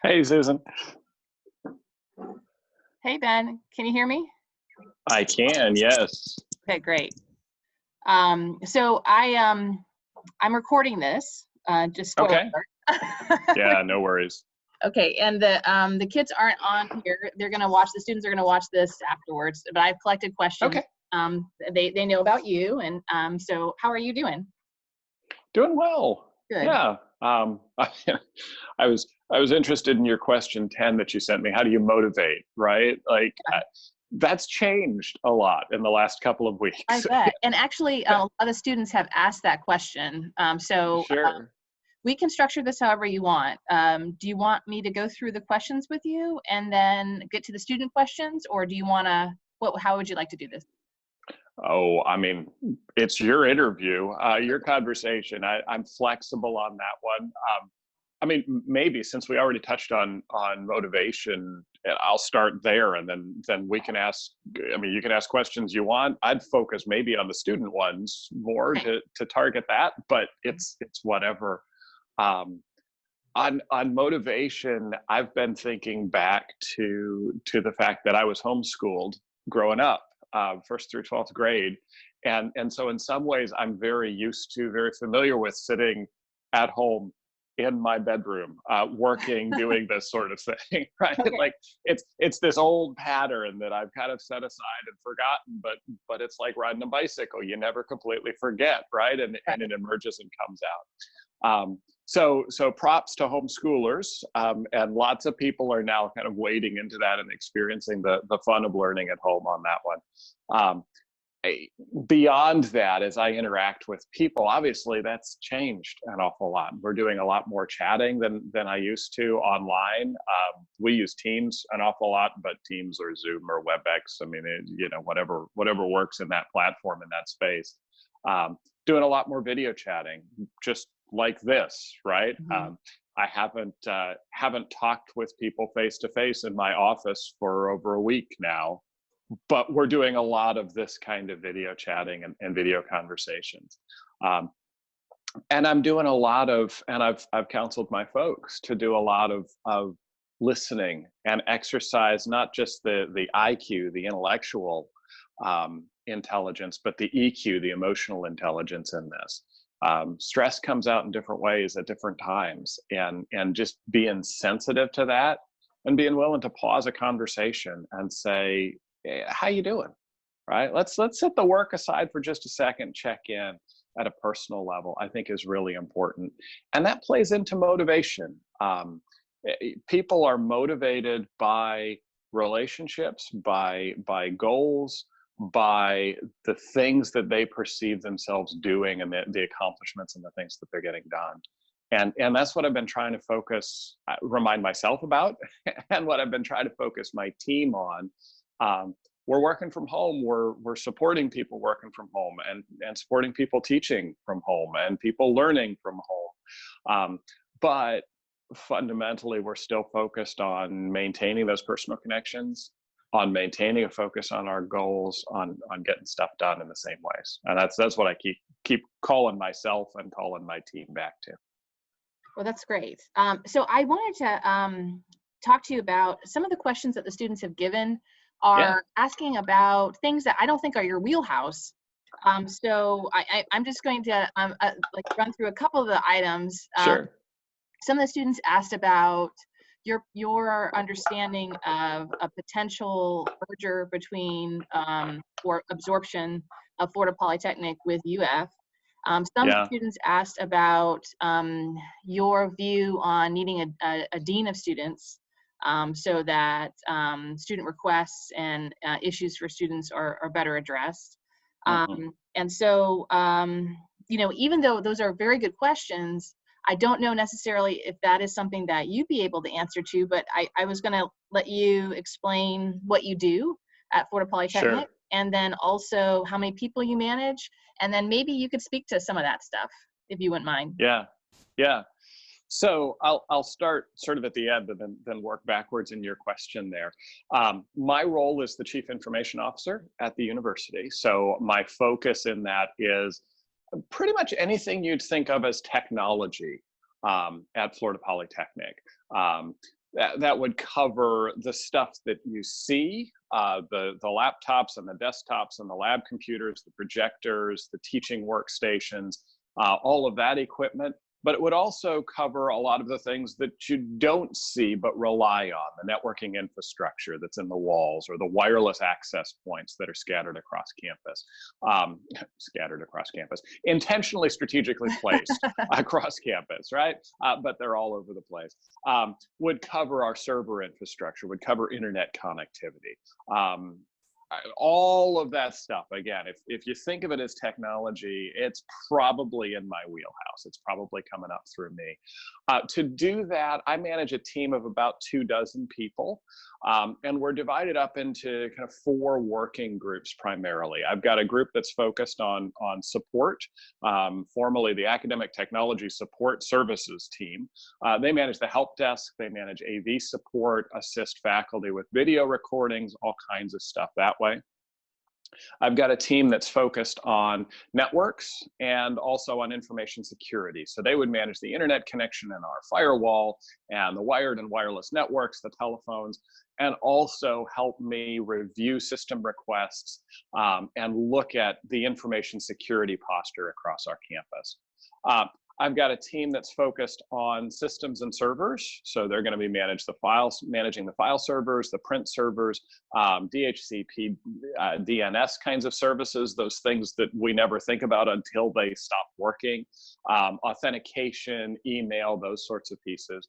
Hey, Susan. Hey, Ben, can you hear me? I can, yes. Okay, great. So I'm recording this, just spoiler Okay. alert. Yeah, no worries. Okay, and the kids aren't on here. They're gonna watch, the students are gonna watch this afterwards, but I've collected questions. Okay. They know about you, and so how are you doing? Doing well. Good. Yeah. I was interested in your question 10 that you sent me. How do you motivate, right? Like that's changed a lot in the last couple of weeks. I bet. And actually, a lot of students have asked that question. Sure. We can structure this however you want. Do you want me to go through the questions with you and then get to the student questions, or do you want to, how would you like to do this? Oh, I mean, it's your interview, your conversation. I'm flexible on that one. I mean, maybe since we already touched on motivation, I'll start there, and then we can ask. I mean, you can ask questions you want. I'd focus maybe on the student ones more to target that, but it's whatever. On motivation, I've been thinking back to the fact that I was homeschooled growing up, first through 12th grade, and so in some ways I'm very familiar with sitting at home in my bedroom, working, doing this sort of thing, right? Okay. Like it's this old pattern that I've kind of set aside and forgotten, but it's like riding a bicycle. You never completely forget, right? And it emerges and comes out. So props to homeschoolers, and lots of people are now kind of wading into that and experiencing the fun of learning at home on that one. Beyond that, as I interact with people, obviously that's changed an awful lot. We're doing a lot more chatting than I used to online. We use Teams an awful lot, but Teams or Zoom or WebEx, I mean, whatever works in that platform, in that space. Doing a lot more video chatting, just like this, right? Mm-hmm. I haven't talked with people face to face in my office for over a week now, but we're doing a lot of this kind of video chatting and video conversations. And I'm doing a lot of, and I've counseled my folks to do a lot of listening and exercise, not just the IQ, the intellectual intelligence, but the EQ, the emotional intelligence in this. Stress comes out in different ways at different times, and just being sensitive to that and being willing to pause a conversation and say, hey, how you doing? Right? Let's set the work aside for just a second, check in at a personal level, I think is really important. And that plays into motivation. People are motivated by relationships, by goals, by the things that they perceive themselves doing, and the accomplishments and the things that they're getting done. And that's what I've been trying to remind myself about, and what I've been trying to focus my team on. We're working from home. We're supporting people working from home, and supporting people teaching from home, and people learning from home. But fundamentally, we're still focused on maintaining those personal connections, on maintaining a focus on our goals, on getting stuff done in the same ways. And that's what I keep calling myself and calling my team back to. Well, that's great. So I wanted to talk to you about some of the questions that the students have given are asking about things that I don't think are your wheelhouse. So I'm just going to run through a couple of the items. Sure. Some of the students asked about your understanding of a potential merger between or absorption of Florida Polytechnic with UF. Some students asked about your view on needing a dean of students, so that student requests and issues for students are better addressed. And so, even though those are very good questions, I don't know necessarily if that is something that you'd be able to answer to, but I was going to let you explain what you do at Florida Polytechnic, and then also how many people you manage, and then maybe you could speak to some of that stuff, if you wouldn't mind. Yeah. So I'll start sort of at the end, and then work backwards in your question there. My role is the Chief Information Officer at the university. So my focus in that is pretty much anything you'd think of as technology at Florida Polytechnic. That would cover the stuff that you see, the laptops and the desktops and the lab computers, the projectors, the teaching workstations, all of that equipment. But it would also cover a lot of the things that you don't see but rely on, the networking infrastructure that's in the walls or the wireless access points that are scattered across campus, intentionally strategically placed across campus, right? But they're all over the place. Would cover our server infrastructure, would cover internet connectivity. All of that stuff. Again, if you think of it as technology, it's probably in my wheelhouse. It's probably coming up through me. To do that, I manage a team of about 24 people, and we're divided up into kind of 4 working groups primarily. I've got a group that's focused on support, formerly the Academic Technology Support Services team. They manage the help desk, they manage AV support, assist faculty with video recordings, all kinds of stuff that way. I've got a team that's focused on networks and also on information security. So they would manage the internet connection in our firewall and the wired and wireless networks, the telephones, and also help me review system requests and look at the information security posture across our campus. I've got a team that's focused on systems and servers. So they're going to be managing the file servers, the print servers, DHCP, DNS kinds of services, those things that we never think about until they stop working, authentication, email, those sorts of pieces.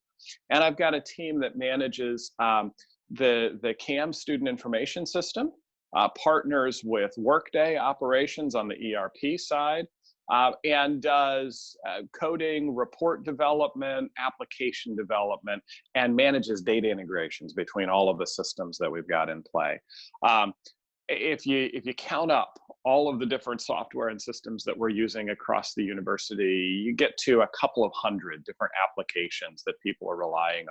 And I've got a team that manages the CAM student information system, partners with Workday operations on the ERP side, and does coding, report development, application development, and manages data integrations between all of the systems that we've got in play. If you count up all of the different software and systems that we're using across the university, you get to a couple of hundred different applications that people are relying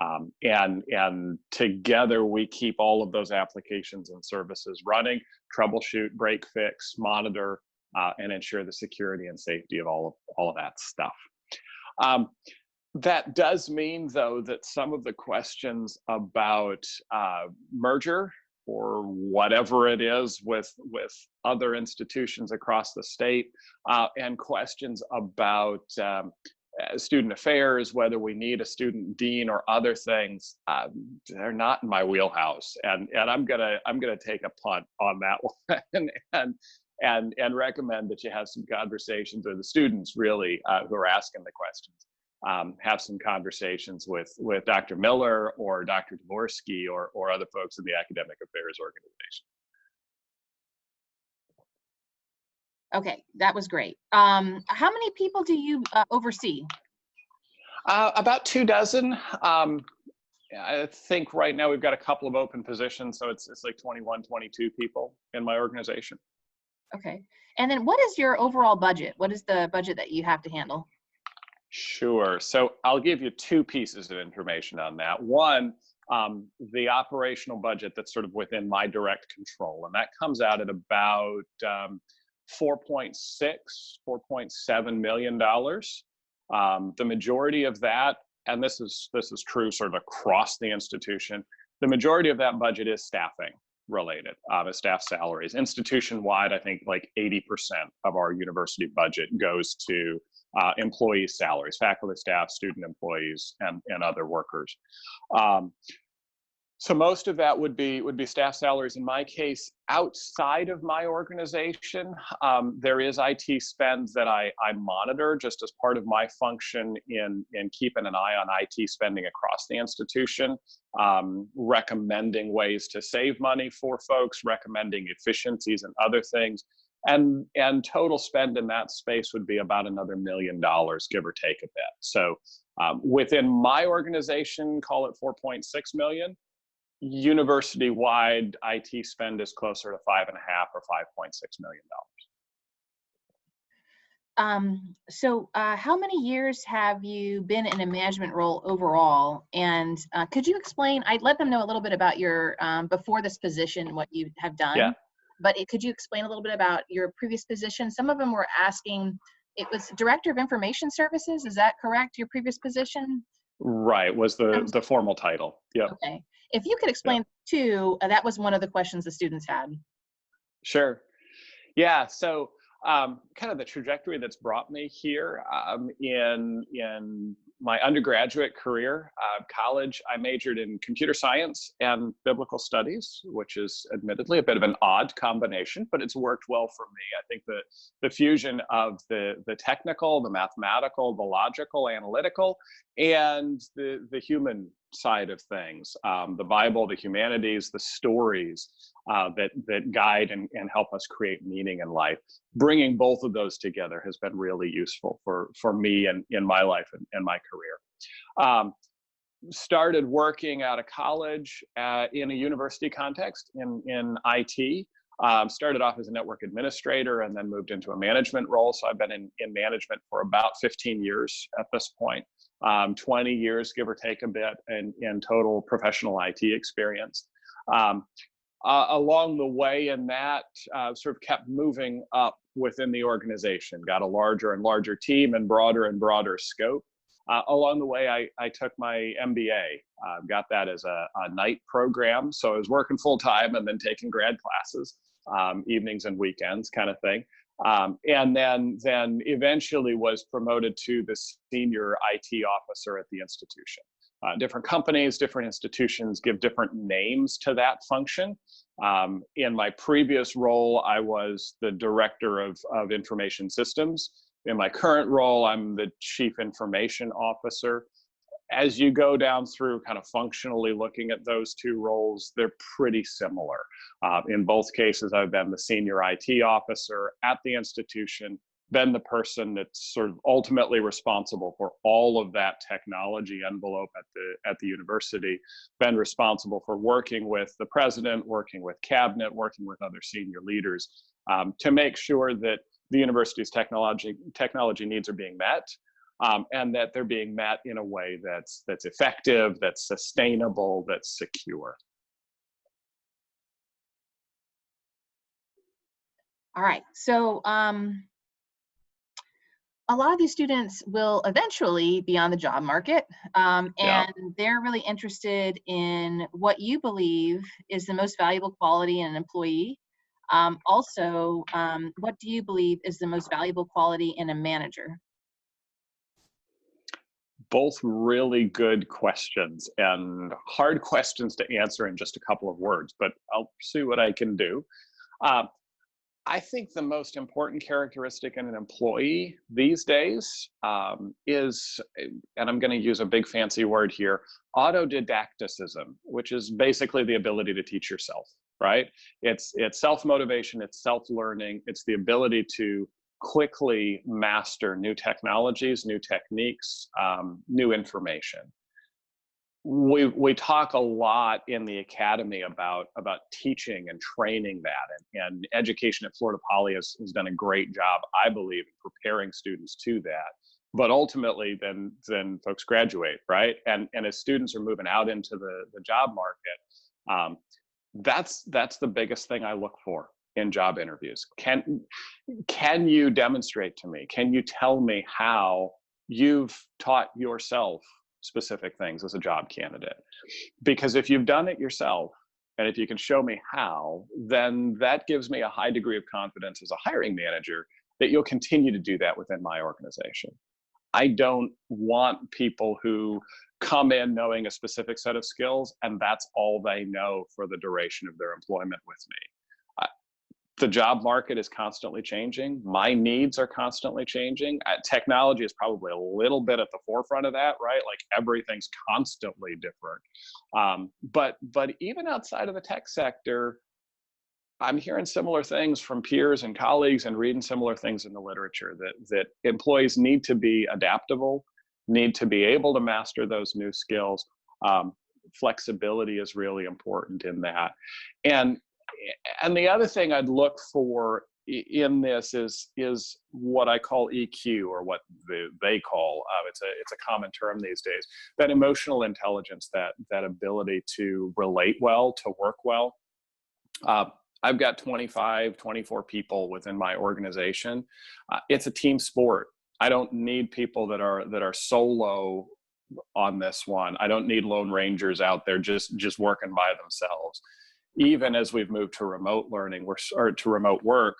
on. And together we keep all of those applications and services running, troubleshoot, break fix, monitor, and ensure the security and safety of all of that stuff. That does mean, though, that some of the questions about merger or whatever it is with other institutions across the state, and questions about student affairs, whether we need a student dean or other things, they're not in my wheelhouse, and I'm gonna take a punt on that one, and recommend that you have some conversations, or the students really who are asking the questions, have some conversations with Dr. Miller or Dr. Dvorsky or other folks in the academic affairs organization. Okay, that was great. How many people do you oversee? About 24. I think right now we've got a couple of open positions, so it's like 21, 22 people in my organization. Okay, and then what is your overall budget? What is the budget that you have to handle? Sure. So I'll give you 2 pieces of information on that. One, the operational budget that's sort of within my direct control, and that comes out at about $4.7 million. The majority of that, and this is true sort of across the institution, the majority of that budget is staffing related, staff salaries. Institution-wide, I think like 80% of our university budget goes to employee salaries, faculty, staff, student employees, and other workers. So most of that would be staff salaries. In my case, outside of my organization, there is IT spend that I monitor just as part of my function in keeping an eye on IT spending across the institution, recommending ways to save money for folks, recommending efficiencies and other things. And total spend in that space would be about another $1 million, give or take a bit. So within my organization, call it 4.6 million. University-wide IT spend is closer to 5.5 or $5.6 million. So how many years have you been in a management role overall? And could you explain, I'd let them know a little bit about your, before this position, what you have done. Yeah. But could you explain a little bit about your previous position? Some of them were asking It was Director of Information Services. Is that correct? Your previous position? Right, was the formal title. Yep. Okay. If you could Yep. explain too, that was one of the questions the students had. Sure. Yeah. So kind of the trajectory that's brought me here in my undergraduate career, college, I majored in computer science and biblical studies, which is admittedly a bit of an odd combination, but it's worked well for me. I think the fusion of the technical, the mathematical, the logical, analytical, and the human side of things, the Bible, the humanities, the stories that guide and help us create meaning in life. Bringing both of those together has been really useful for me and in my life and my career. Started working out of college in a university context in IT. Started off as a network administrator and then moved into a management role. So I've been in management for about 15 years at this point. 20 years, give or take a bit, in total professional IT experience. Along the way in that, sort of kept moving up within the organization, got a larger and larger team and broader scope. Along the way, I took my MBA, got that as a night program. So I was working full time and then taking grad classes, evenings and weekends kind of thing. And then eventually was promoted to the senior IT officer at the institution. Different companies, different institutions give different names to that function. In my previous role, I was the director of information systems. In my current role, I'm the chief information officer. As you go down through kind of functionally looking at those two roles, they're pretty similar. In both cases, I've been the senior IT officer at the institution, been the person that's sort of ultimately responsible for all of that technology envelope at the university, been responsible for working with the president, working with cabinet, working with other senior leaders to make sure that the university's technology needs are being met, and that they're being met in a way that's effective, that's sustainable, that's secure. All right. So a lot of these students will eventually be on the job market, and they're really interested in what you believe is the most valuable quality in an employee. Also, what do you believe is the most valuable quality in a manager? Both really good questions and hard questions to answer in just a couple of words, but I'll see what I can do. I think the most important characteristic in an employee these days is, and I'm going to use a big fancy word here, autodidacticism, which is basically the ability to teach yourself, right? It's self-motivation, it's self-learning, it's the ability to quickly master new technologies, new techniques, new information. We talk a lot in the academy about teaching and training that, and education at Florida Poly has done a great job, I believe, in preparing students to that. But ultimately, then folks graduate, right? And as students are moving out into the job market, that's the biggest thing I look for in job interviews. Can you demonstrate to me? Can you tell me how you've taught yourself specific things as a job candidate? Because if you've done it yourself, and if you can show me how, then that gives me a high degree of confidence as a hiring manager that you'll continue to do that within my organization. I don't want people who come in knowing a specific set of skills and that's all they know for the duration of their employment with me. The job market is constantly changing. My needs are constantly changing. Technology is probably a little bit at the forefront of that, right? Like everything's constantly different. But even outside of the tech sector, I'm hearing similar things from peers and colleagues and reading similar things in the literature that employees need to be adaptable, need to be able to master those new skills. Flexibility is really important in that. And the other thing I'd look for in this is what I call EQ, or what they call, it's a common term these days, that emotional intelligence, that ability to relate well, to work well. I've got 25, 24 people within my organization. It's a team sport. I don't need people that are solo on this one. I don't need lone rangers out there just working by themselves. Even as we've moved to remote learning, or to remote work,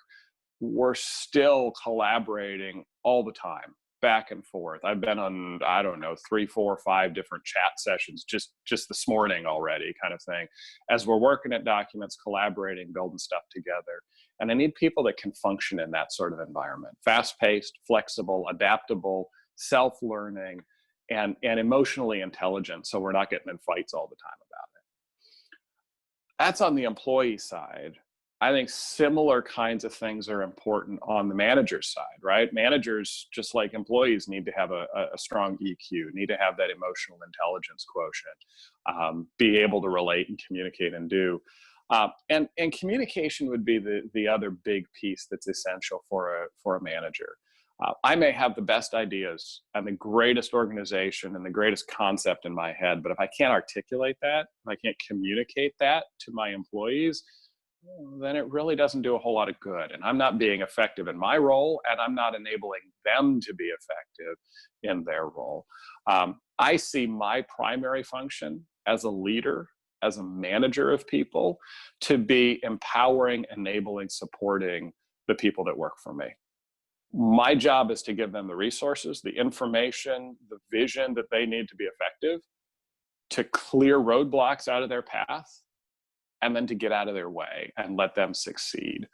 we're still collaborating all the time, back and forth. I've been on, I don't know, 3, 4, 5 different chat sessions just this morning already, kind of thing, as we're working at documents, collaborating, building stuff together. And I need people that can function in that sort of environment: fast-paced, flexible, adaptable, self-learning, and emotionally intelligent, so we're not getting in fights all the time about it. That's on the employee side. I think similar kinds of things are important on the manager's side, right? Managers, just like employees, need to have a strong EQ, need to have that emotional intelligence quotient, be able to relate and communicate and do. And communication would be the other big piece that's essential for a manager. I may have the best ideas and the greatest organization and the greatest concept in my head, but if I can't articulate that, if I can't communicate that to my employees, then it really doesn't do a whole lot of good. And I'm not being effective in my role, and I'm not enabling them to be effective in their role. I see my primary function as a leader, as a manager of people, to be empowering, enabling, supporting the people that work for me. My job is to give them the resources, the information, the vision that they need to be effective, to clear roadblocks out of their path, and then to get out of their way and let them succeed.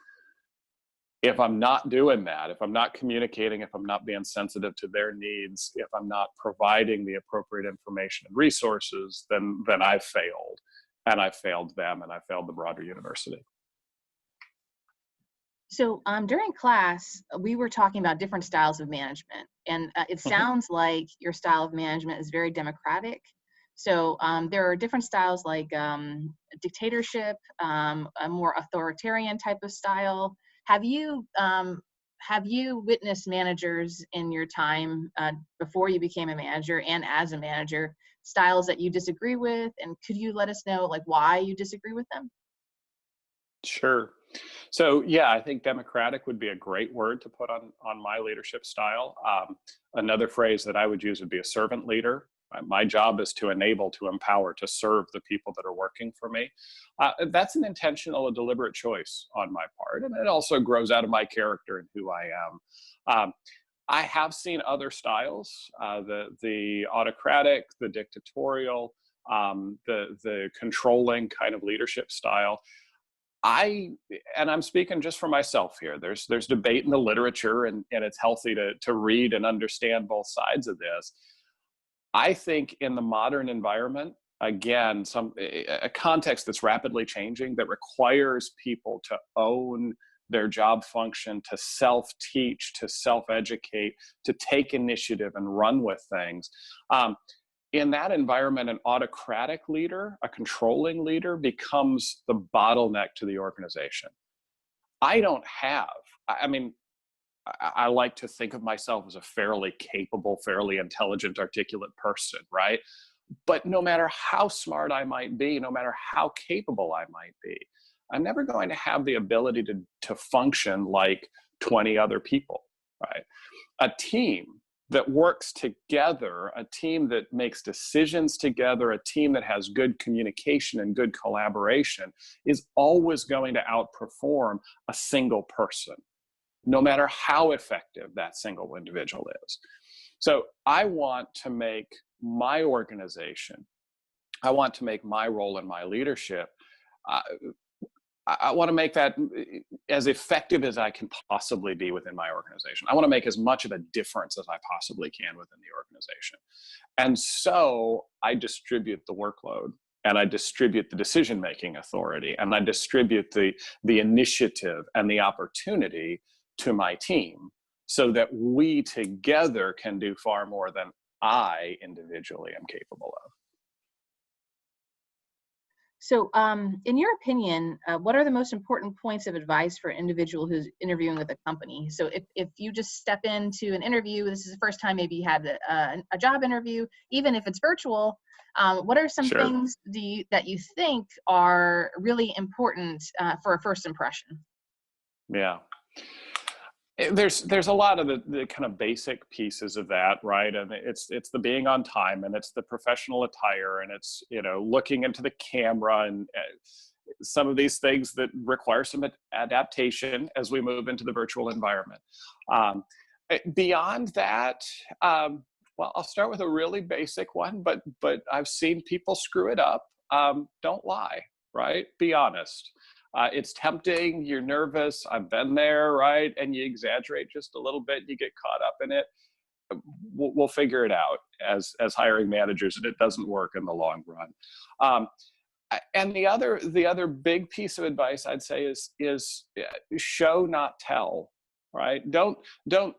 If I'm not doing that, if I'm not communicating, if I'm not being sensitive to their needs, if I'm not providing the appropriate information and resources, then I've failed. And I've failed them, and I failed the broader university. So during class, we were talking about different styles of management, and it sounds like your style of management is very democratic. So there are different styles like dictatorship, a more authoritarian type of style. Have you witnessed managers in your time before you became a manager and as a manager, styles that you disagree with? And could you let us know like why you disagree with them? Sure. So yeah, I think democratic would be a great word to put on my leadership style. Another phrase that I would use would be a servant leader. My job is to enable, to empower, to serve the people that are working for me. That's an intentional and deliberate choice on my part, and it also grows out of my character and who I am. I have seen other styles, the autocratic, the dictatorial, the controlling kind of leadership style. And I'm speaking just for myself here. There's debate in the literature, and it's healthy to read and understand both sides of this. I think in the modern environment, again, a context that's rapidly changing, that requires people to own their job function, to self-teach, to self-educate, to take initiative and run with things. In that environment, an autocratic leader, a controlling leader, becomes the bottleneck to the organization. I like to think of myself as a fairly capable, fairly intelligent, articulate person, right? But no matter how smart I might be, no matter how capable I might be, I'm never going to have the ability to function like 20 other people, right? A team that works together, a team that makes decisions together, a team that has good communication and good collaboration is always going to outperform a single person, no matter how effective that single individual is. So I want to make my organization, I want to make my role in my leadership, I want to make that as effective as I can possibly be within my organization. I want to make as much of a difference as I possibly can within the organization. And so I distribute the workload, and I distribute the decision-making authority, and I distribute the initiative and the opportunity to my team, so that we together can do far more than I individually am capable of. So, in your opinion, what are the most important points of advice for an individual who's interviewing with a company? So, if you just step into an interview, this is the first time maybe you had a job interview, even if it's virtual, what are some Sure. things that you think are really important for a first impression? Yeah. There's a lot of the kind of basic pieces of that, right? And it's the being on time, and it's the professional attire, and it's, you know, looking into the camera, and some of these things that require some adaptation as we move into the virtual environment. Beyond that, well, I'll start with a really basic one, but I've seen people screw it up. Don't lie, right? Be honest. It's tempting, you're nervous, I've been there, right? And you exaggerate just a little bit, you get caught up in it. We'll figure it out as hiring managers, and it doesn't work in the long run. Um, and the other big piece of advice I'd say is show, not tell, right? Don't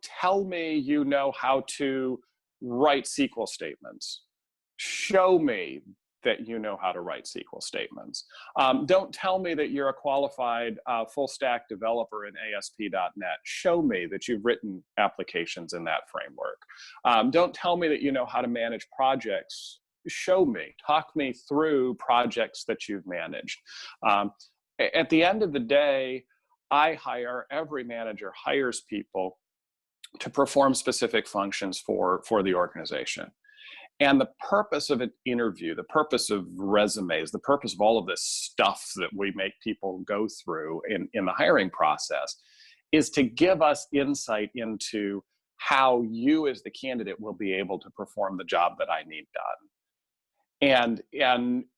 tell me you know how to write SQL statements. Show me that you know how to write SQL statements. Don't tell me that you're a qualified full stack developer in ASP.NET. Show me that you've written applications in that framework. Don't tell me that you know how to manage projects. Show me, talk me through projects that you've managed. At the end of the day, every manager hires people to perform specific functions for the organization. And the purpose of an interview, the purpose of resumes, the purpose of all of this stuff that we make people go through in the hiring process is to give us insight into how you as the candidate will be able to perform the job that I need done. And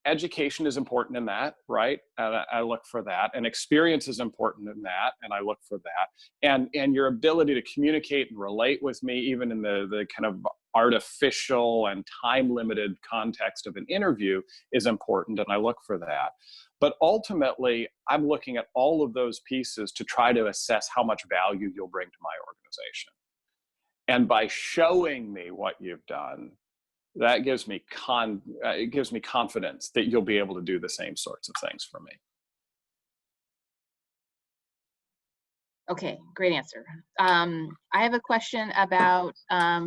education is important in that, right? And I look for that. And experience is important in that, and I look for that. And your ability to communicate and relate with me, even in the kind of artificial and time-limited context of an interview, is important, and I look for that. But ultimately, I'm looking at all of those pieces to try to assess how much value you'll bring to my organization. And by showing me what you've done, that gives me confidence that you'll be able to do the same sorts of things for me. Okay, great answer. I have a question about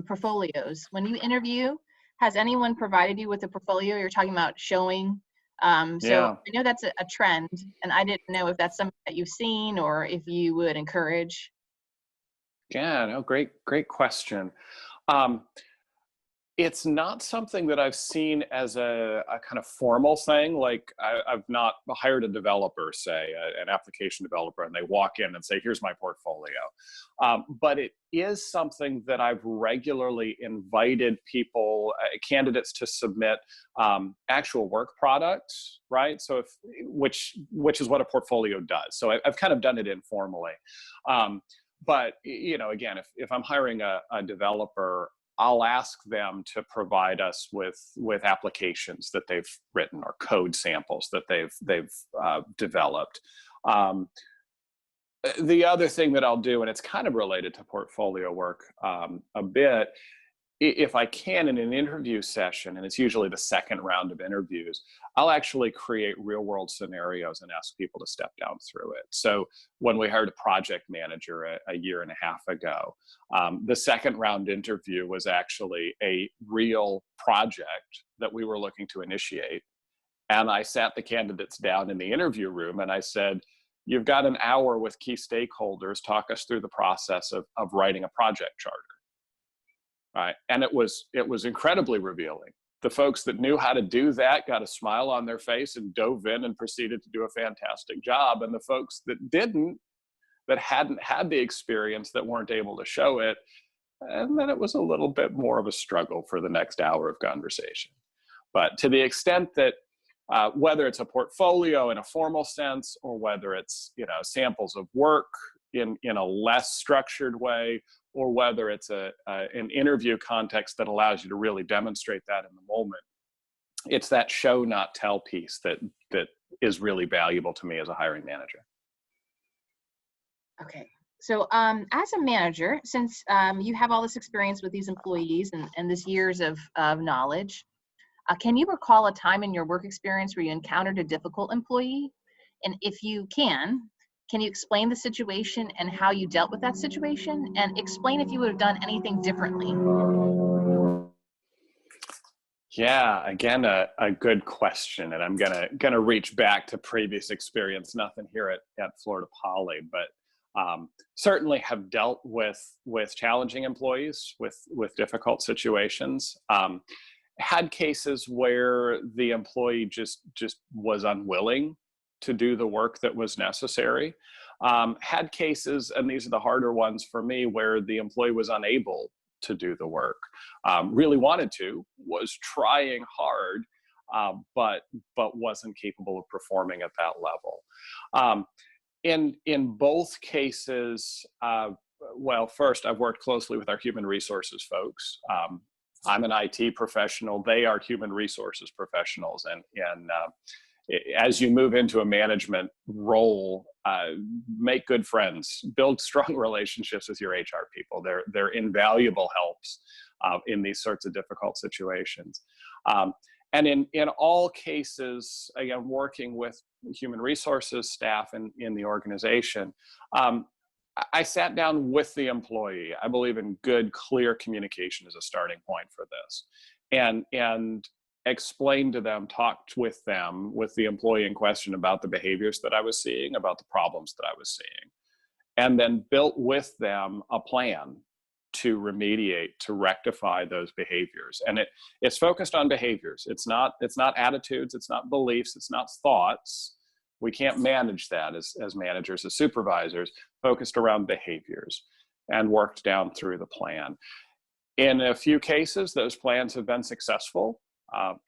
portfolios. When you interview, has anyone provided you with a portfolio? You're talking about showing. So Yeah. I know that's a trend, and I didn't know if that's something that you've seen or if you would encourage. Yeah, no, great question. It's not something that I've seen as a kind of formal thing. Like I've not hired a developer, say an application developer, and they walk in and say, here's my portfolio. But it is something that I've regularly invited people, candidates, to submit actual work products, right? So which is what a portfolio does. So I've kind of done it informally. But, you know, again, if I'm hiring a developer, I'll ask them to provide us with applications that they've written or code samples that they've developed. The other thing that I'll do, and it's kind of related to portfolio work a bit, if I can, in an interview session, and it's usually the second round of interviews, I'll actually create real world scenarios and ask people to step down through it. So when we hired a project manager a year and a half ago, the second round interview was actually a real project that we were looking to initiate. And I sat the candidates down in the interview room and I said, you've got an hour with key stakeholders, talk us through the process of writing a project charter. Right. And it was incredibly revealing. The folks that knew how to do that got a smile on their face and dove in and proceeded to do a fantastic job. And the folks that didn't, that hadn't had the experience, that weren't able to show it, and then it was a little bit more of a struggle for the next hour of conversation. But to the extent that whether it's a portfolio in a formal sense, or whether it's, you know, samples of work in a less structured way, or whether it's an interview context that allows you to really demonstrate that in the moment, it's that show not tell piece that is really valuable to me as a hiring manager. Okay. So as a manager, since you have all this experience with these employees and this years of knowledge, Can you recall a time in your work experience where you encountered a difficult employee? And if you can you explain the situation and how you dealt with that situation? And explain if you would have done anything differently. Yeah, again, a good question, and I'm gonna reach back to previous experience. Nothing here at Florida Poly, but certainly have dealt with challenging employees, with difficult situations. Had cases where the employee just was unwilling to do the work that was necessary. Had cases, and these are the harder ones for me, where the employee was unable to do the work. Really wanted to, was trying hard, but wasn't capable of performing at that level. In both cases, well, first, I've worked closely with our human resources folks. I'm an IT professional; they are human resources professionals, and as you move into a management role, make good friends, build strong relationships with your HR people. They're invaluable helps in these sorts of difficult situations. And in all cases, again, working with human resources staff in the organization, I sat down with the employee. I believe in good, clear communication as a starting point for this, and explained to them, talked with them, with the employee in question, about the behaviors that I was seeing, about the problems that I was seeing, and then built with them a plan to remediate, to rectify those behaviors. And it's focused on behaviors. It's not attitudes, it's not beliefs, it's not thoughts. We can't manage that as managers, as supervisors. Focused around behaviors and worked down through the plan. In a few cases, those plans have been successful.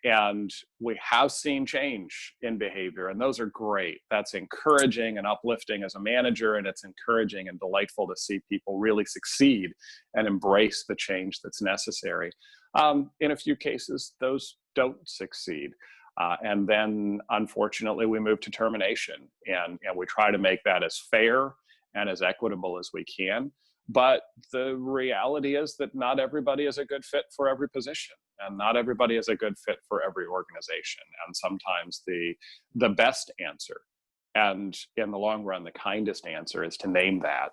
And we have seen change in behavior, and those are great. That's encouraging and uplifting as a manager, and it's encouraging and delightful to see people really succeed and embrace the change that's necessary. In a few cases, those don't succeed. And then, unfortunately, we move to termination, and we try to make that as fair and as equitable as we can. But the reality is that not everybody is a good fit for every position, and not everybody is a good fit for every organization. And sometimes the best answer, and in the long run, the kindest answer, is to name that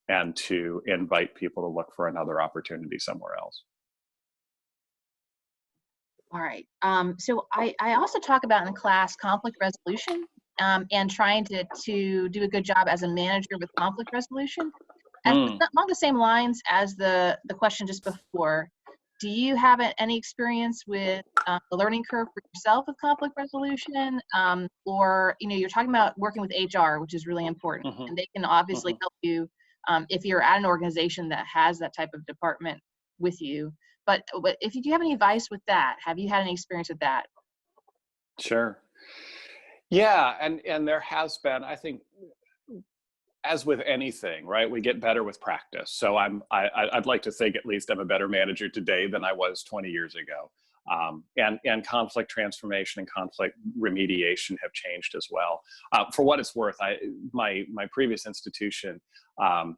and to invite people to look for another opportunity somewhere else. All right. So I also talk about in class conflict resolution, and trying to do a good job as a manager with conflict resolution. Along the same lines as the question just before, do you have any experience with the learning curve for yourself with conflict resolution? Or, you're talking about working with HR, which is really important, and they can obviously help you if you're at an organization that has that type of department with you. But if you do have any advice with that, have you had any experience with that? Sure. Yeah, and there has been, I think, as with anything, right? We get better with practice. So I'd like to think at least I'm a better manager today than I was 20 years ago. And conflict transformation and conflict remediation have changed as well. For what it's worth, my previous institution,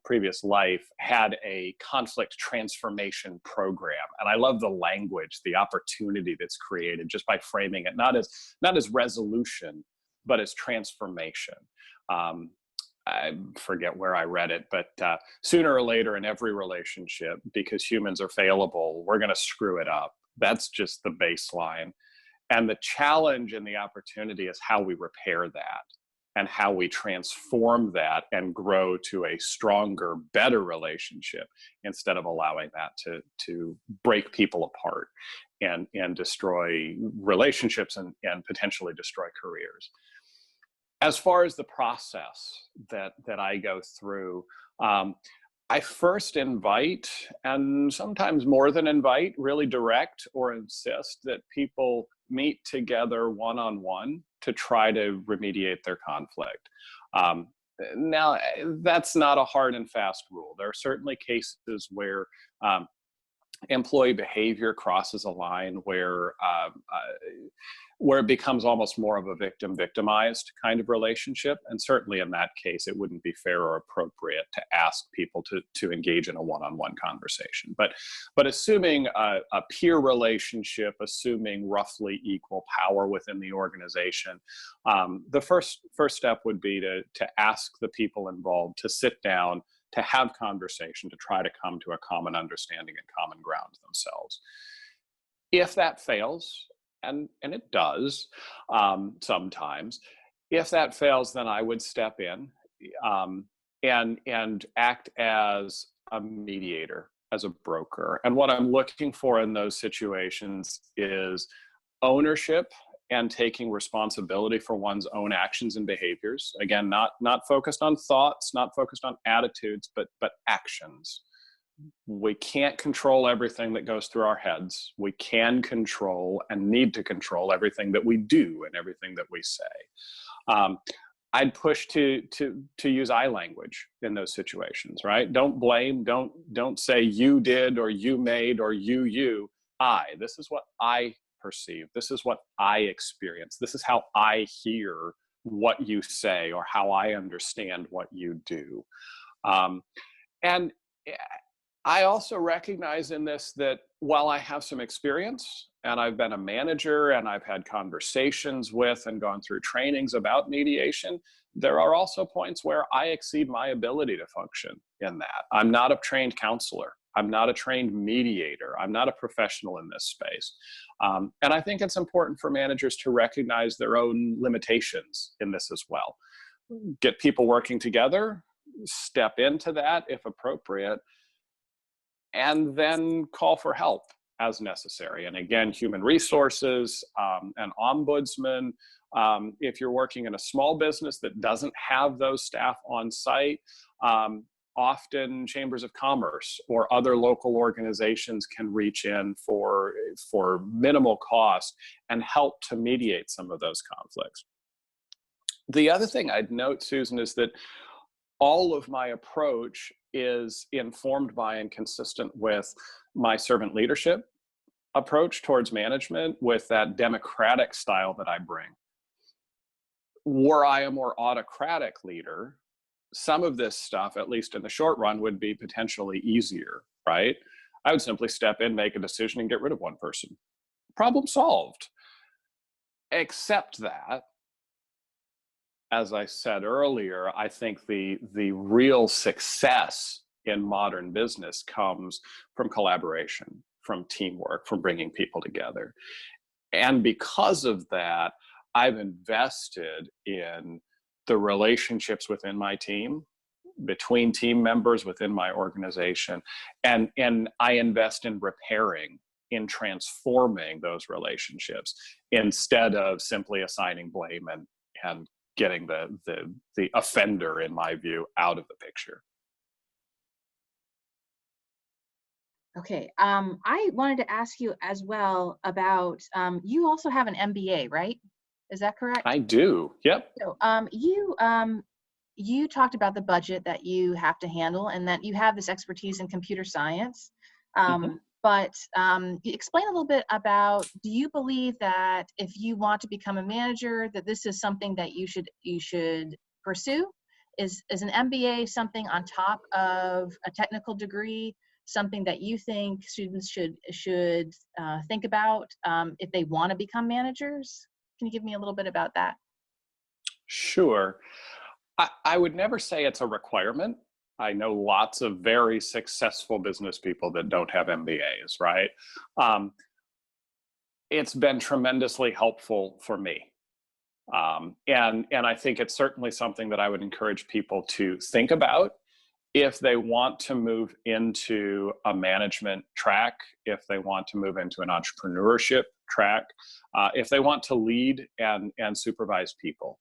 previous life, had a conflict transformation program, and I love the language, the opportunity that's created just by framing it not as resolution, but as transformation. I forget where I read it, but sooner or later in every relationship, because humans are fallible, we're going to screw it up. That's just the baseline. And the challenge and the opportunity is how we repair that and how we transform that and grow to a stronger, better relationship instead of allowing that to break people apart and destroy relationships and potentially destroy careers. As far as the process that I go through, I first invite, and sometimes more than invite, really direct or insist that people meet together one-on-one to try to remediate their conflict. Now, that's not a hard and fast rule. There are certainly cases where employee behavior crosses a line where it becomes almost more of a victimized kind of relationship. And certainly in that case, it wouldn't be fair or appropriate to ask people to engage in a one-on-one conversation. But assuming a peer relationship, assuming roughly equal power within the organization, the first step would be to ask the people involved to sit down, to have conversation, to try to come to a common understanding and common ground themselves. If that fails, and it does sometimes, if that fails, then I would step in and act as a mediator, as a broker. And what I'm looking for in those situations is ownership and taking responsibility for one's own actions and behaviors. Again, not focused on thoughts, not focused on attitudes, but actions. We can't control everything that goes through our heads. We can control and need to control everything that we do and everything that we say. I'd push to use I language in those situations, right? Don't blame, don't say you did or you made or you. This is what I perceive. This is what I experience. This is how I hear what you say or how I understand what you do. And I also recognize in this that while I have some experience and I've been a manager and I've had conversations with and gone through trainings about mediation, there are also points where I exceed my ability to function in that. I'm not a trained counselor. I'm not a trained mediator. I'm not a professional in this space. And I think it's important for managers to recognize their own limitations in this as well. Get people working together, step into that if appropriate, and then call for help as necessary. And again, human resources, an ombudsman. If you're working in a small business that doesn't have those staff on site, often chambers of commerce or other local organizations can reach in for minimal cost and help to mediate some of those conflicts. The other thing I'd note, Susan, is that all of my approach is informed by and consistent with my servant leadership approach towards management, with that democratic style that I bring. Were I a more autocratic leader, some of this stuff, at least in the short run, would be potentially easier, right? I would simply step in, make a decision, and get rid of one person. Problem solved. Except that, as I said earlier, I think the real success in modern business comes from collaboration, from teamwork, from bringing people together. And because of that, I've invested in the relationships within my team, between team members within my organization, and I invest in repairing, in transforming those relationships instead of simply assigning blame and getting the offender, in my view, out of the picture. Okay, I wanted to ask you as well about, you also have an MBA, right? Is that correct? I do, yep. So you talked about the budget that you have to handle and that you have this expertise in computer science. But explain a little bit about, do you believe that if you want to become a manager, that this is something that you should pursue? Is an MBA something on top of a technical degree, something that you think students should think about if they want to become managers? Can you give me a little bit about that? Sure. I would never say it's a requirement. I know lots of very successful business people that don't have MBAs, right? It's been tremendously helpful for me. And I think it's certainly something that I would encourage people to think about if they want to move into a management track, if they want to move into an entrepreneurship track, if they want to lead and supervise people.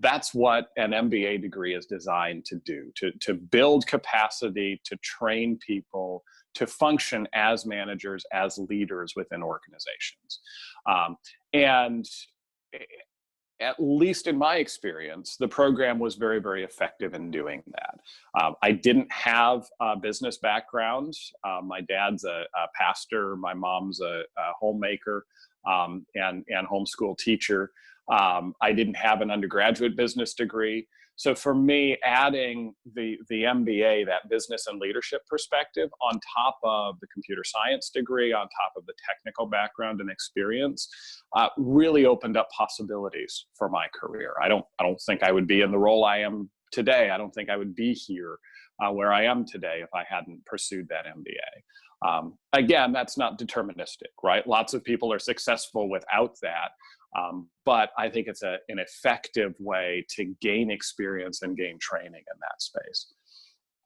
That's what an MBA degree is designed to do, to build capacity, to train people, to function as managers, as leaders within organizations. And at least in my experience, the program was very, very effective in doing that. I didn't have a business background. My dad's a pastor. My mom's a homemaker and homeschool teacher. I didn't have an undergraduate business degree. So for me, adding the MBA, that business and leadership perspective, on top of the computer science degree, on top of the technical background and experience, really opened up possibilities for my career. I don't think I would be in the role I am today. I don't think I would be here where I am today if I hadn't pursued that MBA. Again, that's not deterministic, right? Lots of people are successful without that. But I think it's an effective way to gain experience and gain training in that space.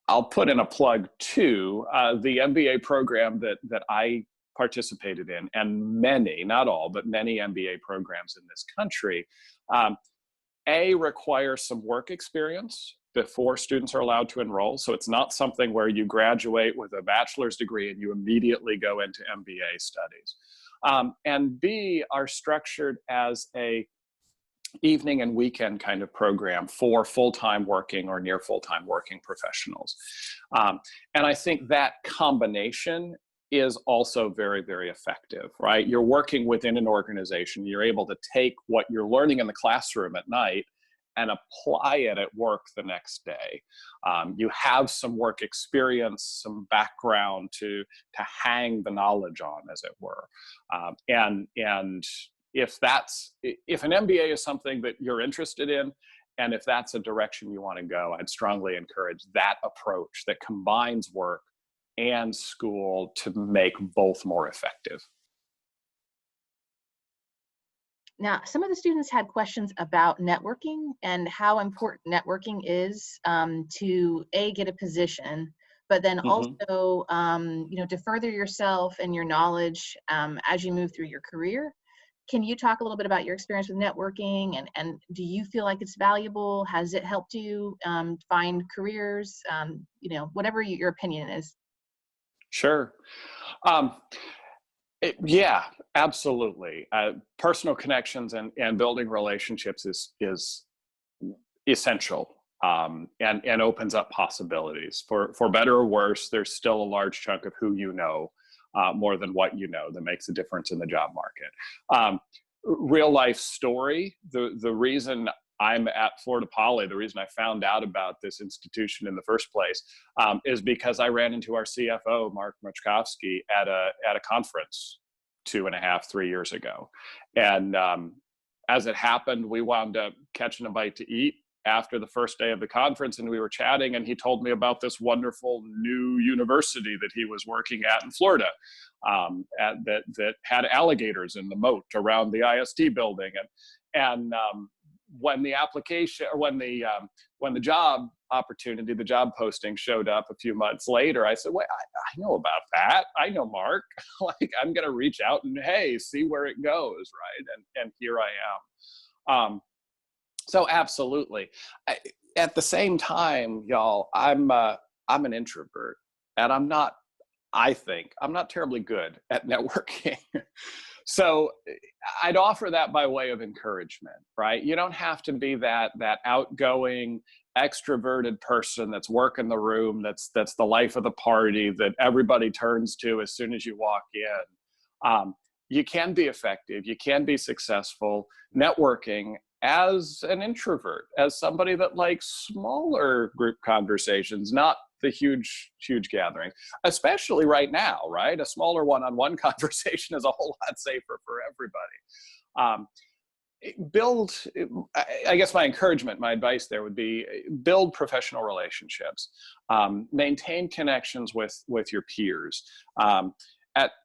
I'll put in a plug too, the MBA program that I participated in, and many, not all, but many MBA programs in this country, require some work experience before students are allowed to enroll. So it's not something where you graduate with a bachelor's degree and you immediately go into MBA studies. And B, are structured as a evening and weekend kind of program for full-time working or near full-time working professionals. And I think that combination is also very, very effective, right? You're working within an organization. You're able to take what you're learning in the classroom at night and apply it at work the next day. You have some work experience, some background to hang the knowledge on, as it were. And if an MBA is something that you're interested in, and if that's a direction you want to go, I'd strongly encourage that approach that combines work and school to make both more effective. Now, some of the students had questions about networking and how important networking is to get a position, but then also, to further yourself and your knowledge as you move through your career. Can you talk a little bit about your experience with networking, and do you feel like it's valuable? Has it helped you find careers? Whatever your opinion is. Sure. Yeah, absolutely. Personal connections and building relationships is essential and opens up possibilities. For better or worse, there's still a large chunk of who you know more than what you know that makes a difference in the job market. Real life story, the reason I'm at Florida Poly, the reason I found out about this institution in the first place is because I ran into our CFO, Mark Machkovsky, at a conference 2.5-3 years ago. And as it happened, we wound up catching a bite to eat after the first day of the conference, and we were chatting, and he told me about this wonderful new university that he was working at in Florida that had alligators in the moat around the ISD building. And when the application, or when the job opportunity, the job posting showed up a few months later, I said, wait, I know about that. I know Mark. Like, I'm going to reach out and, hey, see where it goes, right? And here I am. So absolutely. At the same time, y'all, I'm an introvert, and I'm not terribly good at networking. So I'd offer that by way of encouragement, right? You don't have to be that outgoing, extroverted person that's working the room, that's the life of the party that everybody turns to as soon as you walk in. You can be effective. You can be successful networking as an introvert, as somebody that likes smaller group conversations, not the huge gatherings, especially right now, right? A smaller one-on-one conversation is a whole lot safer for everybody. I guess my encouragement, my advice there would be build professional relationships, maintain connections with your peers.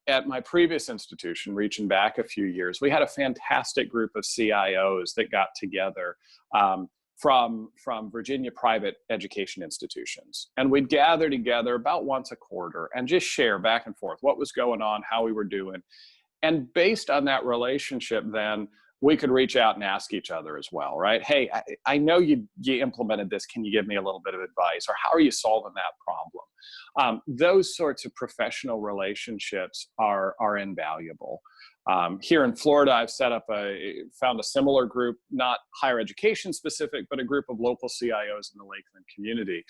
At my previous institution, reaching back a few years, we had a fantastic group of CIOs that got together from Virginia private education institutions. And we'd gather together about once a quarter and just share back and forth what was going on, how we were doing. And based on that relationship, then we could reach out and ask each other as well, right? Hey, I know you implemented this. Can you give me a little bit of advice? Or how are you solving that problem? Those sorts of professional relationships are invaluable. Here in Florida, I've found a similar group, not higher education specific, but a group of local CIOs in the Lakeland community.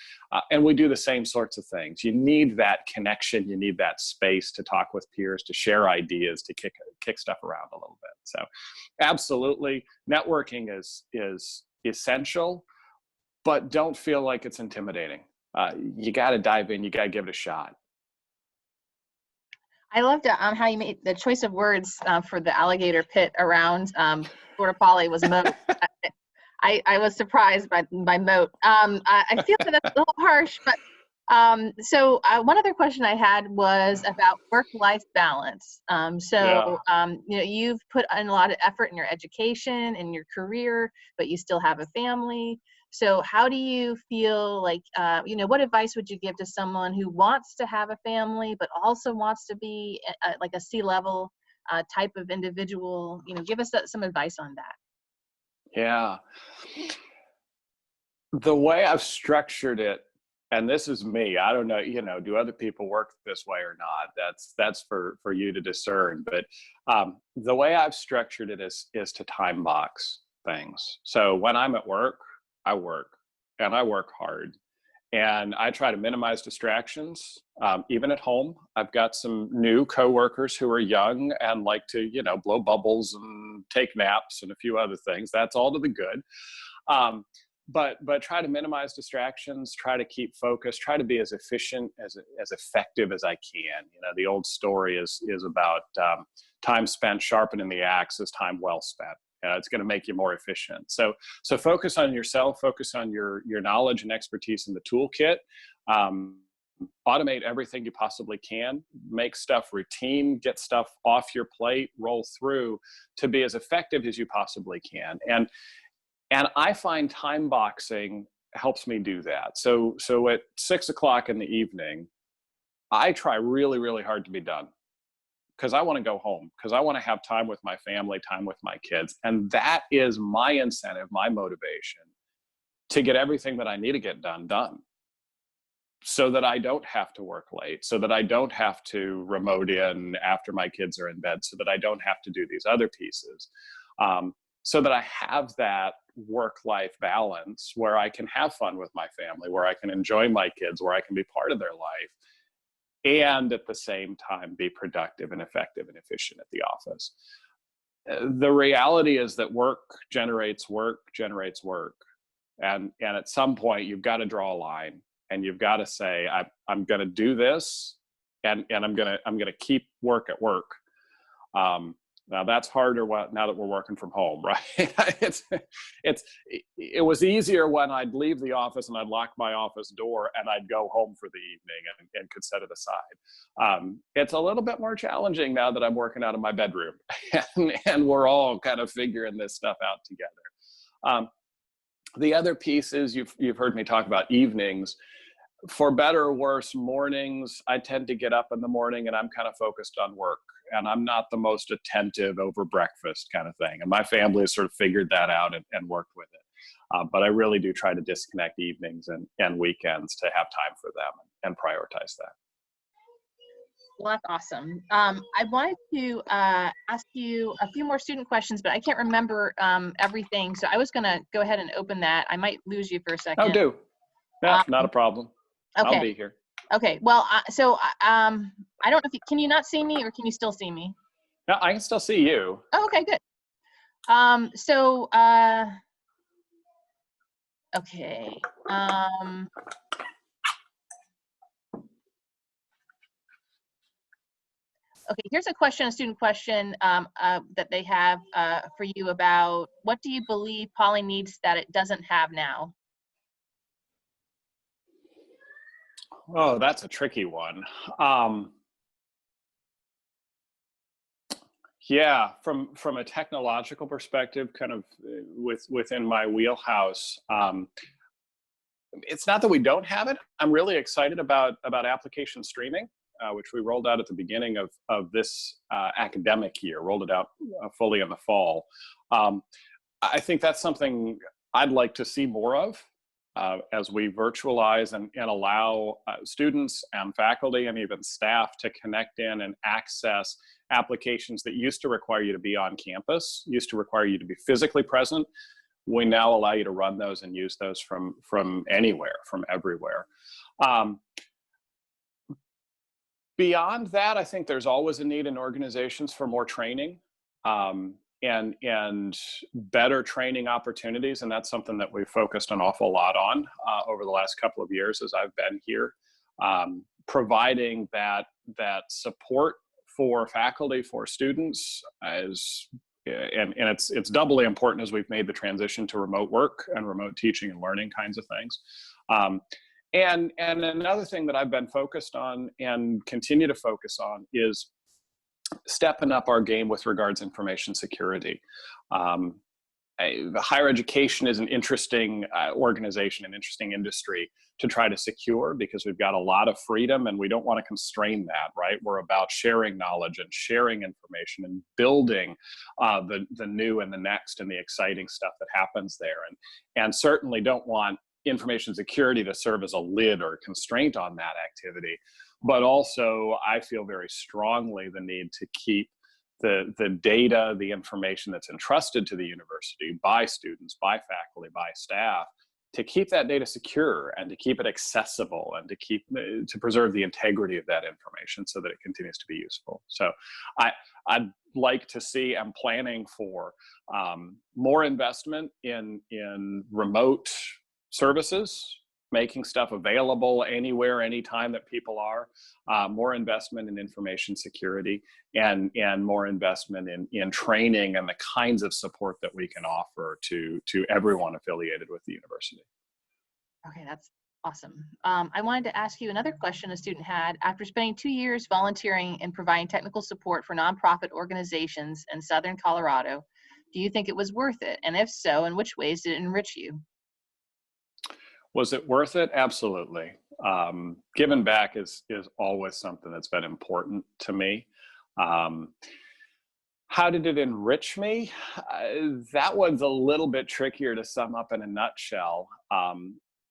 And we do the same sorts of things. You need that connection. You need that space to talk with peers, to share ideas, to kick stuff around a little bit. So absolutely, networking is essential, but don't feel like it's intimidating. You got to dive in. You got to give it a shot. I loved how you made the choice of words for the alligator pit around Florida Poly was moat. I was surprised by moat. I feel that that's a little harsh, but so one other question I had was about work-life balance. You've put in a lot of effort in your education and your career, but you still have a family. So how do you feel like, what advice would you give to someone who wants to have a family, but also wants to be like a C-level type of individual? Give us some advice on that. Yeah. The way I've structured it, and this is me, I don't know, do other people work this way or not? That's for you to discern. But the way I've structured it is to time box things. So when I'm at work, I work, and I work hard, and I try to minimize distractions. Even at home, I've got some new coworkers who are young and like to, blow bubbles and take naps and a few other things. That's all to the good. But try to minimize distractions, try to keep focused, try to be as efficient, as effective as I can. The old story is about time spent sharpening the axe is time well spent. It's going to make you more efficient. So focus on yourself, focus on your knowledge and expertise in the toolkit. Automate everything you possibly can, make stuff routine, get stuff off your plate, roll through to be as effective as you possibly can. And I find time boxing helps me do that. So at 6 o'clock in the evening, I try really, really hard to be done, because I want to go home, because I want to have time with my family, time with my kids. And that is my incentive, my motivation to get everything that I need to get done, so that I don't have to work late, so that I don't have to remote in after my kids are in bed, so that I don't have to do these other pieces. So that I have that work-life balance where I can have fun with my family, where I can enjoy my kids, where I can be part of their life, and at the same time be productive and effective and efficient at the office. The reality is that work generates work generates work. And at some point you've got to draw a line, and you've got to say, I'm going to do this, and I'm going to keep work at work. Now that's harder now that we're working from home, right? It was easier when I'd leave the office and I'd lock my office door and I'd go home for the evening and could set it aside. It's a little bit more challenging now that I'm working out of my bedroom, and we're all kind of figuring this stuff out together. The other piece is you've heard me talk about evenings. For better or worse, mornings, I tend to get up in the morning and I'm kind of focused on work, and I'm not the most attentive over breakfast kind of thing. And my family has sort of figured that out and worked with it. But I really do try to disconnect evenings and weekends to have time for them and prioritize that. Well, that's awesome. I wanted to ask you a few more student questions, but I can't remember everything. So I was going to go ahead and open that. I might lose you for a second. Oh, do. Yeah, not a problem. Okay. I'll be here. Okay. Well, I don't know if can you not see me, or can you still see me? No, I can still see you. Oh, okay, good. Okay. Okay, here's a student question that they have for you about what do you believe Poly needs that it doesn't have now? Oh, that's a tricky one. Yeah, from a technological perspective, kind of within my wheelhouse, it's not that we don't have it. I'm really excited about application streaming. which we rolled out at the beginning of this academic year, rolled it out fully in the fall. I think that's something I'd like to see more of as we virtualize and allow students and faculty and even staff to connect in and access applications that used to require you to be on campus, used to require you to be physically present. We now allow you to run those and use those from anywhere, from everywhere. Beyond that, I think there's always a need in organizations for more training and better training opportunities. And that's something that we've focused an awful lot on over the last couple of years as I've been here. Providing that support for faculty, for students, and it's doubly important as we've made the transition to remote work and remote teaching and learning kinds of things. And another thing that I've been focused on and continue to focus on is stepping up our game with regards to information security. Higher education is an interesting organization, an interesting industry to try to secure because we've got a lot of freedom and we don't want to constrain that, right? We're about sharing knowledge and sharing information and building the new and the next and the exciting stuff that happens there. And certainly don't want information security to serve as a lid or constraint on that activity. But also, I feel very strongly the need to keep the data, the information that's entrusted to the university by students, by faculty, by staff, to keep that data secure and to keep it accessible and to preserve the integrity of that information so that it continues to be useful. So I'd like to see, I'm planning for more investment in remote services, making stuff available anywhere, anytime that people are, more investment in information security, and more investment in training and the kinds of support that we can offer to everyone affiliated with the university. Okay, that's awesome. I wanted to ask you another question a student had. After spending 2 years volunteering and providing technical support for nonprofit organizations in Southern Colorado, do you think it was worth it? And if so, in which ways did it enrich you? Was it worth it? Absolutely. Giving back is always something that's been important to me. How did it enrich me? That one's a little bit trickier to sum up in a nutshell.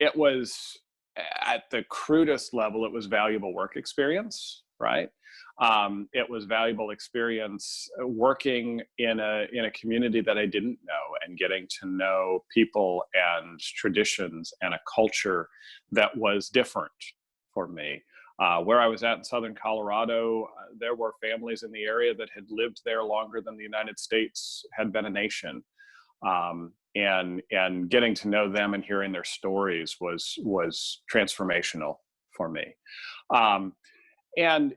It was, at the crudest level, it was valuable work experience, right? It was valuable experience working in a community that I didn't know and getting to know people and traditions and a culture that was different for me. Where I was at in Southern Colorado, there were families in the area that had lived there longer than the United States had been a nation. And getting to know them and hearing their stories was transformational for me. And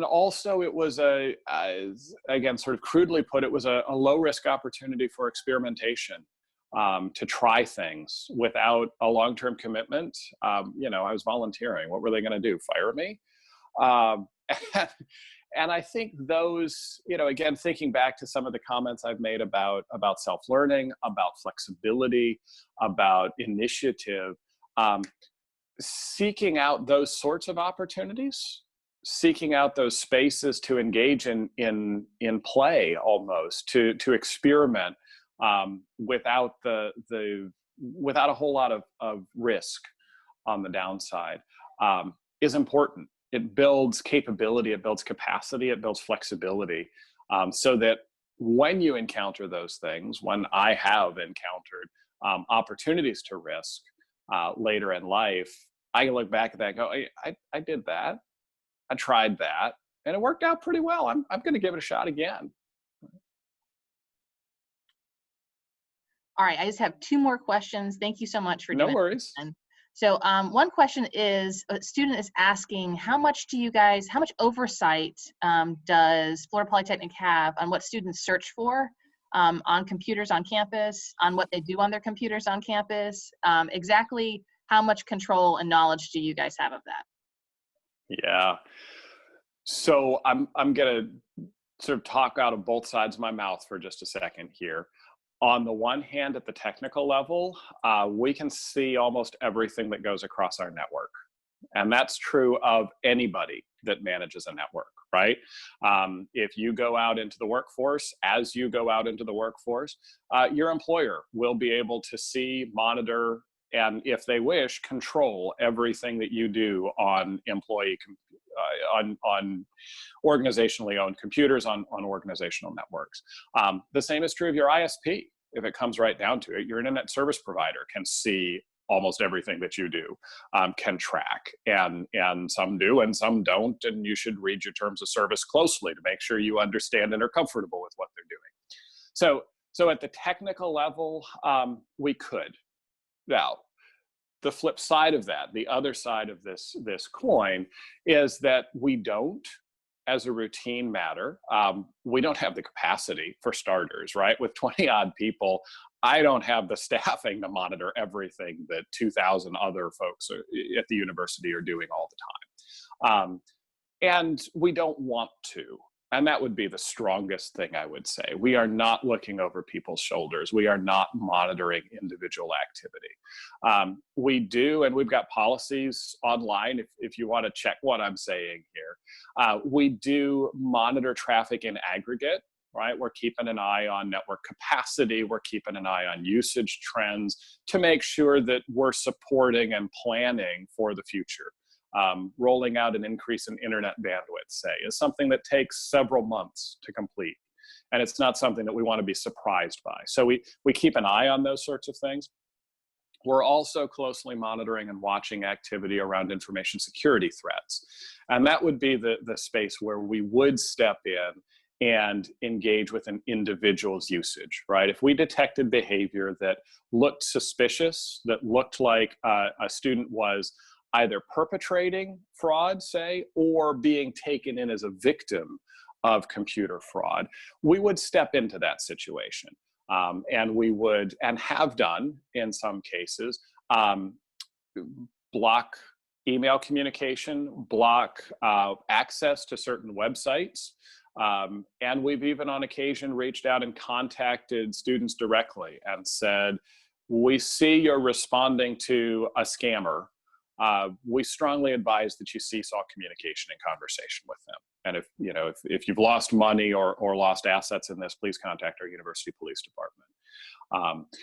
also it was again, sort of crudely put, it was a low risk opportunity for experimentation, to try things without a long-term commitment. I was volunteering. What were they going to do? Fire me? And I think those, again, thinking back to some of the comments I've made about self-learning, about flexibility, about initiative, seeking out those sorts of opportunities, seeking out those spaces to engage in play, almost to experiment without without a whole lot of risk on the downside, is important. It builds capability, it builds capacity, it builds flexibility, so that when you encounter those things, when I have encountered opportunities to risk later in life, I can look back at that and go, I did that. I tried that and it worked out pretty well. I'm going to give it a shot again. All right, I just have 2 more questions. Thank you so much for doing No worries. that. So one question is, a student is asking, how much oversight does Florida Polytechnic have on what students search for on computers on campus, on what they do on their computers on campus? Exactly how much control and knowledge do you guys have of that? Yeah. So I'm going to sort of talk out of both sides of my mouth for just a second here. On the one hand, at the technical level, we can see almost everything that goes across our network, And that's true of anybody that manages a network, right? If you go out into the workforce, as you go out into the workforce, your employer will be able to see, monitor, and if they wish, control everything that you do on on organizationally owned computers, on organizational networks. The same is true of your ISP. If it comes right down to it, your internet service provider can see almost everything that you do, can track, and some do and some don't, and you should read your terms of service closely to make sure you understand and are comfortable with what they're doing. So at the technical level, we could. Now, the flip side of that, the other side of this coin, is that we don't, as a routine matter, we don't have the capacity, for starters, right? With 20 odd people, I don't have the staffing to monitor everything that 2,000 other folks at the university are doing all the time. And we don't want to. And that would be the strongest thing I would say. We are not looking over people's shoulders. We are not monitoring individual activity. We do, and we've got policies online if you want to check what I'm saying here. We do monitor traffic in aggregate, right? We're keeping an eye on network capacity. We're keeping an eye on usage trends to make sure that we're supporting and planning for the future. Rolling out an increase in internet bandwidth, say, is something that takes several months to complete. And it's not something that we want to be surprised by. So we keep an eye on those sorts of things. We're also closely monitoring and watching activity around information security threats. And that would be the space where we would step in and engage with an individual's usage, right? If we detected behavior that looked suspicious, that looked like a student was either perpetrating fraud, say, or being taken in as a victim of computer fraud, we would step into that situation. And we would, and have done in some cases, block email communication, block access to certain websites. And we've even on occasion reached out and contacted students directly and said, we see you're responding to a scammer. We strongly advise that you cease all communication and conversation with them. And if you've lost money or lost assets in this, please contact our university police department.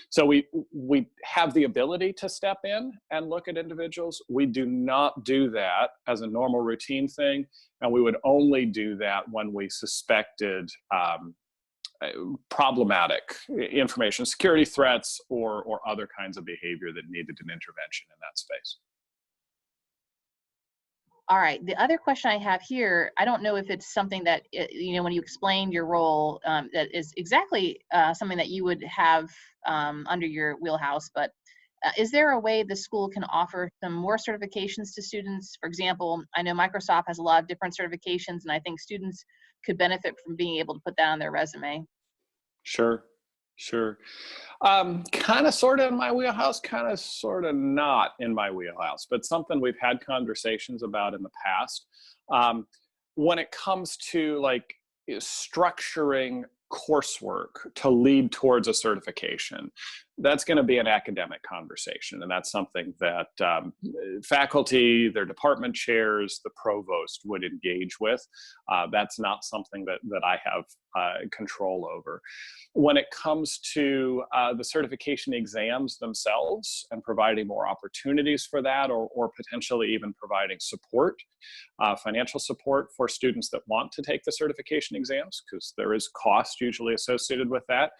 So we have the ability to step in and look at individuals. We do not do that as a normal routine thing, and we would only do that when we suspected problematic information security threats or other kinds of behavior that needed an intervention in that space. All right. The other question I have here, I don't know if it's something that, when you explained your role, that is exactly something that you would have under your wheelhouse, but is there a way the school can offer some more certifications to students? For example, I know Microsoft has a lot of different certifications, and I think students could benefit from being able to put that on their resume. Sure. Kind of sort of in my wheelhouse, kind of sort of not in my wheelhouse, but something we've had conversations about in the past. When it comes to like structuring coursework to lead towards a certification, that's going to be an academic conversation. And that's something that faculty, their department chairs, the provost would engage with. That's not something that I have control over. When it comes to the certification exams themselves and providing more opportunities for that, or potentially even providing support, financial support for students that want to take the certification exams, because there is cost usually associated with that.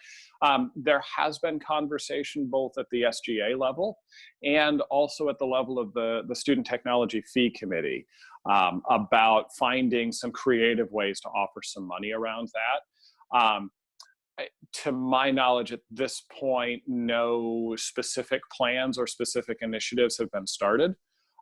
There has been conversation both at the SGA level and also at the level of the Student Technology Fee Committee about finding some creative ways to offer some money around that. To my knowledge at this point, no specific plans or specific initiatives have been started.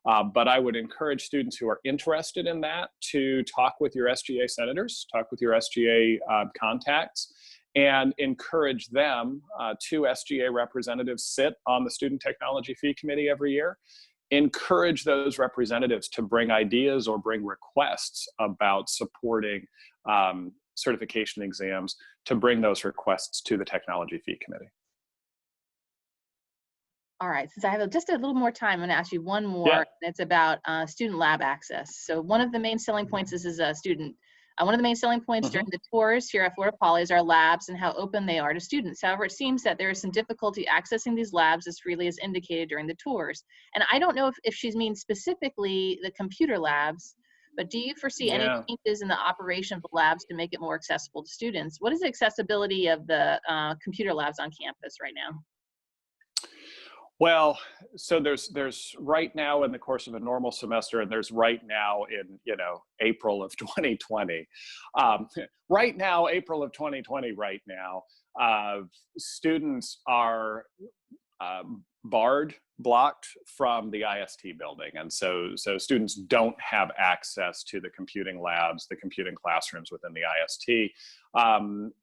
But I would encourage students who are interested in that to talk with your SGA senators, talk with your SGA contacts, and encourage them. 2 SGA representatives sit on the Student Technology Fee Committee every year. Encourage those representatives to bring ideas or bring requests about supporting certification exams, to bring those requests to the Technology Fee Committee. All right, since I have just a little more time, I'm going to ask you one more. Yeah. And it's about student lab access. So one of the main selling points is a student. One of the main selling points during Hmm. the tours here at Florida Poly is our labs and how open they are to students. However, it seems that there is some difficulty accessing these labs as freely as indicated during the tours. And I don't know if she means specifically the computer labs, but do you foresee any Yeah. changes in the operation of the labs to make it more accessible to students? What is the accessibility of the computer labs on campus right now? Well, so there's right now in the course of a normal semester, and there's right now in April of 2020. Um, right now, April of 2020. Right now, students are blocked from the IST building. And so students don't have access to the computing labs, the computing classrooms within the IST.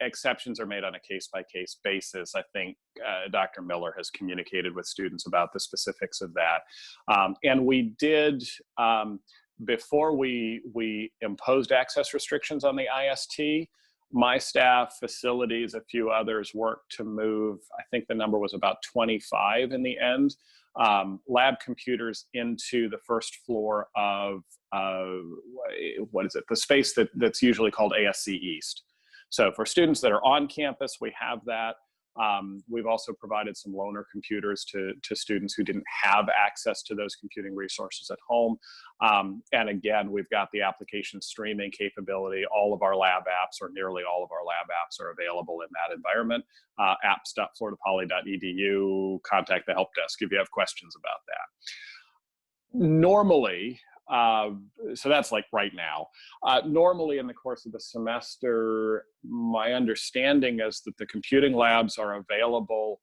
Exceptions are made on a case-by-case basis. I think Dr. Miller has communicated with students about the specifics of that. And we did, before we imposed access restrictions on the IST, my staff, facilities, a few others worked to move, I think the number was about 25 in the end, lab computers into the first floor of, what is it, the space that's usually called ASC East. So for students that are on campus, we have that. We've also provided some loaner computers to students who didn't have access to those computing resources at home. And again, we've got the application streaming capability. All of our lab apps, or nearly all of our lab apps, are available in that environment. Apps.floridapoly.edu, contact the help desk if you have questions about that. Normally, so that's like right now. Normally in the course of the semester, my understanding is that the computing labs are available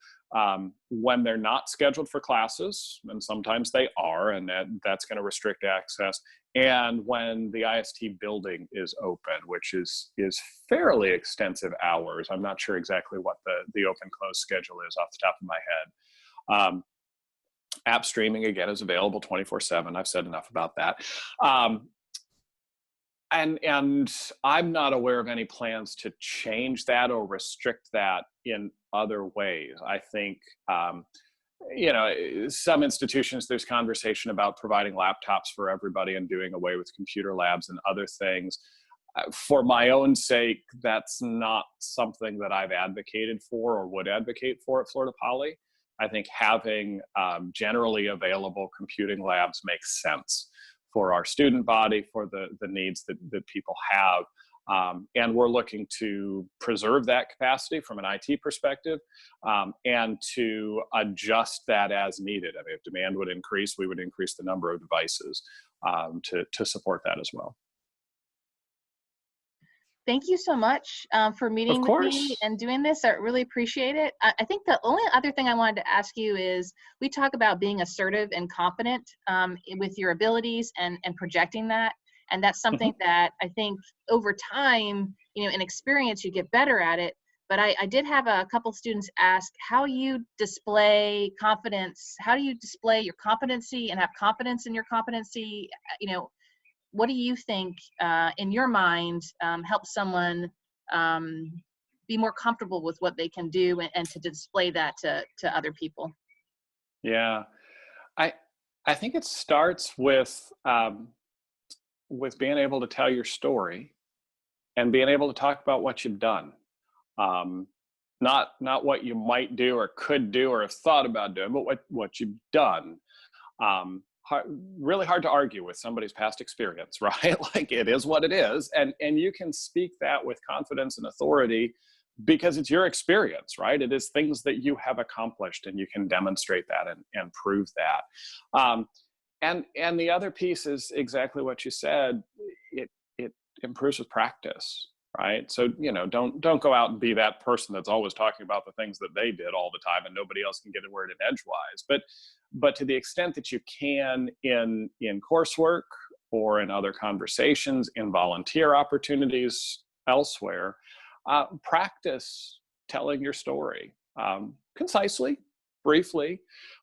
when they're not scheduled for classes, and sometimes they are, and that's going to restrict access, and when the IST building is open, which is fairly extensive hours. I'm not sure exactly what the open-close schedule is off the top of my head. App streaming, again, is available 24/7. I've said enough about that. And I'm not aware of any plans to change that or restrict that in other ways. I think, some institutions, there's conversation about providing laptops for everybody and doing away with computer labs and other things. For my own sake, that's not something that I've advocated for or would advocate for at Florida Poly. I think having generally available computing labs makes sense for our student body, for the needs that people have. And we're looking to preserve that capacity from an IT perspective, and to adjust that as needed. I mean, if demand would increase, we would increase the number of devices to support that as well. Thank you so much for Of meeting with me course. and doing this. I really appreciate it. I think the only other thing I wanted to ask you is, we talk about being assertive and confident with your abilities and projecting that. And that's something Mhm. that I think over time, in experience, you get better at it. But I did have a couple students ask how you display confidence. How do you display your competency and have confidence in your competency? What do you think, in your mind, helps someone be more comfortable with what they can do and to display that to other people? Yeah, I I think it starts with being able to tell your story and being able to talk about what you've done. Um, not what you might do or could do or have thought about doing, but what you've done. Hard, really hard to argue with somebody's past experience, right? Like, it is what it is, and you can speak that with confidence and authority because it's your experience, right? It is things that you have accomplished, and you can demonstrate that and prove that. And the other piece is exactly what you said. It improves with practice, right? So don't go out and be that person that's always talking about the things that they did all the time and nobody else can get a word in edgewise. But to the extent that you can, in coursework or in other conversations, in volunteer opportunities elsewhere, practice telling your story concisely, briefly,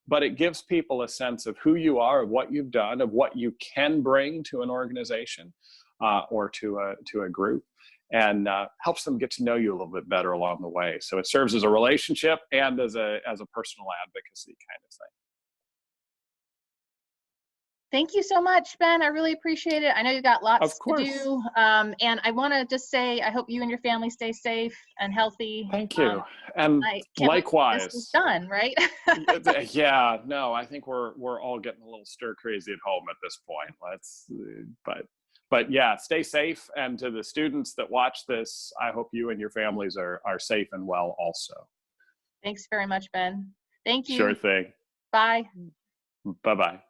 but it gives people a sense of who you are, of what you've done, of what you can bring to an organization or to a group. and helps them get to know you a little bit better along the way. So it serves as a relationship and as a personal advocacy kind of thing. Thank you so much, Ben. I really appreciate it. I know you've got lots Of to course. do. And I want to just say, I hope you and your family stay safe and healthy. Thank you. And I can't wait till this is likewise. done, right? Yeah, no, I think we're all getting a little stir crazy at home at this point. But yeah, stay safe. And to the students that watch this, I hope you and your families are safe and well also. Thanks very much, Ben. Thank you. Sure thing. Bye. Bye-bye.